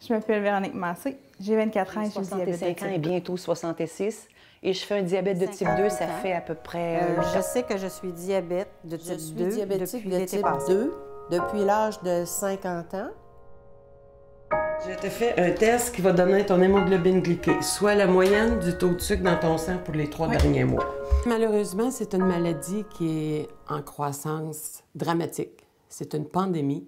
Je m'appelle Véronique Massé, j'ai 24 ans et j'ai diabète de type 2. 65 ans et bientôt 66. Et je fais un diabète de type 2, ça fait à peu près... Je sais que je suis diabète de type 2 Je suis diabétique depuis de l'été type passé. 2 depuis l'âge de 50 ans. Je te fais un test qui va donner ton hémoglobine glyquée, soit la moyenne du taux de sucre dans ton sang pour les 3 derniers mois. Malheureusement, c'est une maladie qui est en croissance dramatique. C'est une pandémie.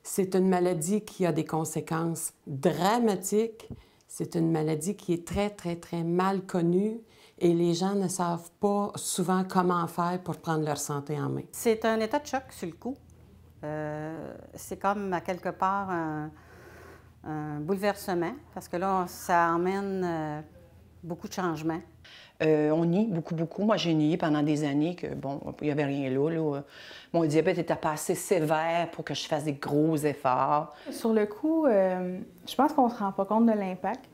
C'est une maladie qui a des conséquences dramatiques. C'est une maladie qui est très, très, très mal connue et les gens ne savent pas souvent comment faire pour prendre leur santé en main. C'est un état de choc sur le coup. C'est comme, à quelque part, un bouleversement, parce que là, ça emmène beaucoup de changements. On nie beaucoup, beaucoup. Moi, j'ai nié pendant des années que, bon, il n'y avait rien là. Mon diabète n'était pas assez sévère pour que je fasse des gros efforts. Sur le coup, je pense qu'on ne se rend pas compte de l'impact.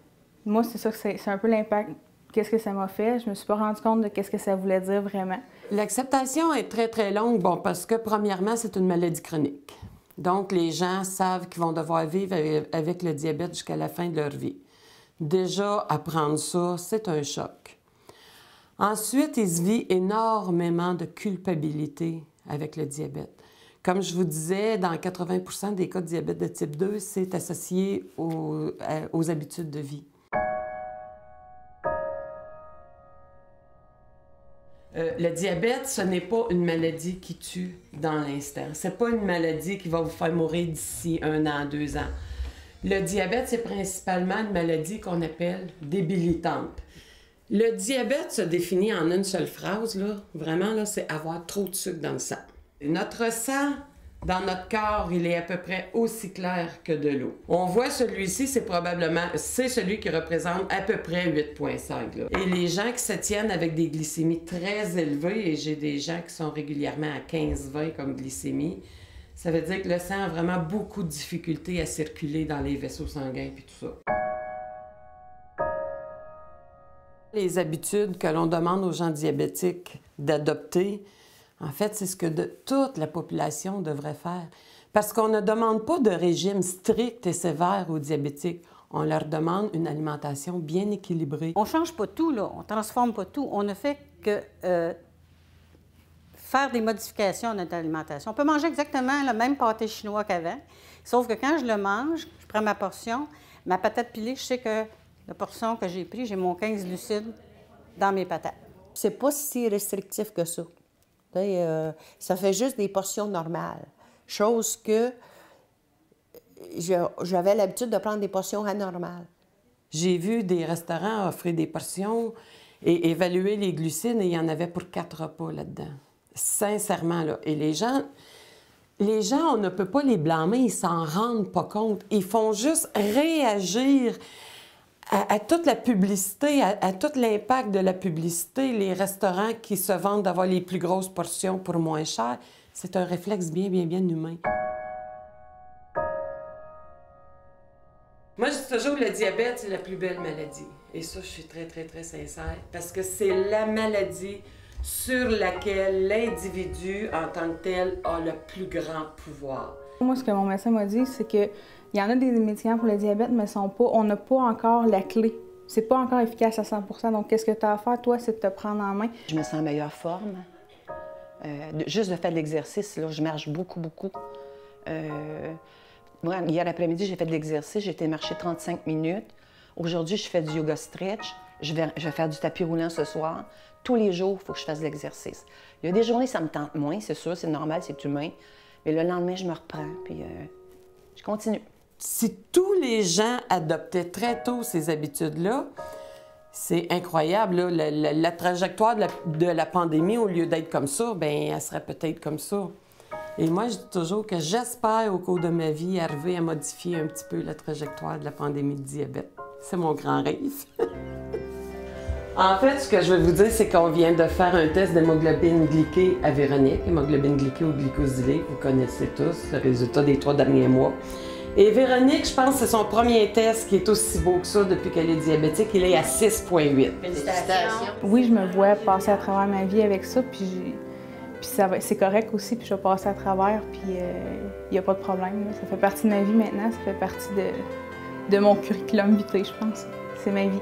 Moi, c'est ça que c'est un peu l'impact. Qu'est-ce que ça m'a fait? Je me suis pas rendu compte de qu'est-ce que ça voulait dire vraiment. L'acceptation est très, très longue, bon, parce que, premièrement, c'est une maladie chronique. Donc, les gens savent qu'ils vont devoir vivre avec le diabète jusqu'à la fin de leur vie. Déjà, apprendre ça, c'est un choc. Ensuite, il se vit énormément de culpabilité avec le diabète. Comme je vous disais, dans 80 des cas de diabète de type 2, c'est associé aux habitudes de vie. Le diabète, ce n'est pas une maladie qui tue dans l'instant. C'est pas une maladie qui va vous faire mourir d'ici 1 an, 2 ans. Le diabète, c'est principalement une maladie qu'on appelle débilitante. Le diabète se définit en une seule phrase, là. Vraiment, là, c'est avoir trop de sucre dans le sang. Notre sang, dans notre corps, il est à peu près aussi clair que de l'eau. On voit celui-ci, c'est celui qui représente à peu près 8,5. Là. Et les gens qui se tiennent avec des glycémies très élevées, et j'ai des gens qui sont régulièrement à 15-20 comme glycémie, ça veut dire que le sang a vraiment beaucoup de difficultés à circuler dans les vaisseaux sanguins et tout ça. Les habitudes que l'on demande aux gens diabétiques d'adopter, en fait, c'est ce que toute la population devrait faire. Parce qu'on ne demande pas de régime strict et sévère aux diabétiques. On leur demande une alimentation bien équilibrée. On ne change pas tout, là. On ne transforme pas tout. On ne fait que faire des modifications à notre alimentation. On peut manger exactement le même pâté chinois qu'avant, sauf que quand je le mange, je prends ma portion, ma patate pilée, je sais que la portion que j'ai prise, j'ai mon 15 glucides dans mes patates. C'est pas si restrictif que ça. Ça fait juste des portions normales. Chose que j'avais l'habitude de prendre des portions anormales. J'ai vu des restaurants offrir des portions et évaluer les glucides et il y en avait pour 4 repas là-dedans. Sincèrement, là. Et les gens, on ne peut pas les blâmer, ils s'en rendent pas compte. Ils font juste réagir à toute la publicité, à tout l'impact de la publicité, les restaurants qui se vendent d'avoir les plus grosses portions pour moins cher, c'est un réflexe bien, bien, bien humain. Moi, je dis toujours que le diabète, c'est la plus belle maladie. Et ça, je suis très, très, très sincère, parce que c'est la maladie sur laquelle l'individu, en tant que tel, a le plus grand pouvoir. Moi, ce que mon médecin m'a dit, c'est que il y en a des médicaments pour le diabète, mais on n'a pas encore la clé. C'est pas encore efficace à 100 %. Donc, qu'est-ce que tu as à faire, toi, c'est de te prendre en main. Je me sens en meilleure forme. Juste de faire de l'exercice, là, je marche beaucoup, beaucoup. Moi, hier après-midi, j'ai fait de l'exercice. J'ai été marcher 35 minutes. Aujourd'hui, je fais du yoga stretch. Je vais faire du tapis roulant ce soir. Tous les jours, il faut que je fasse de l'exercice. Il y a des journées, ça me tente moins, c'est sûr, c'est normal, c'est humain. Mais le lendemain, je me reprends, puis je continue. Si tous les gens adoptaient très tôt ces habitudes-là, c'est incroyable. Là. La trajectoire de la pandémie, au lieu d'être comme ça, bien, elle serait peut-être comme ça. Et moi, je dis toujours que j'espère, au cours de ma vie, arriver à modifier un petit peu la trajectoire de la pandémie de diabète. C'est mon grand rêve. En fait, ce que je veux vous dire, c'est qu'on vient de faire un test d'hémoglobine glyquée à Véronique. Hémoglobine glyquée ou glycosylée, vous connaissez tous, le résultat des 3 derniers mois. Et Véronique, je pense que c'est son premier test qui est aussi beau que ça depuis qu'elle est diabétique. Il est à 6,8. Félicitations. Oui, je me vois passer à travers ma vie avec ça, puis c'est correct aussi, puis je vais passer à travers, puis il n'y a pas de problème. Là. Ça fait partie de ma vie maintenant, ça fait partie de mon curriculum vitae, je pense. C'est ma vie.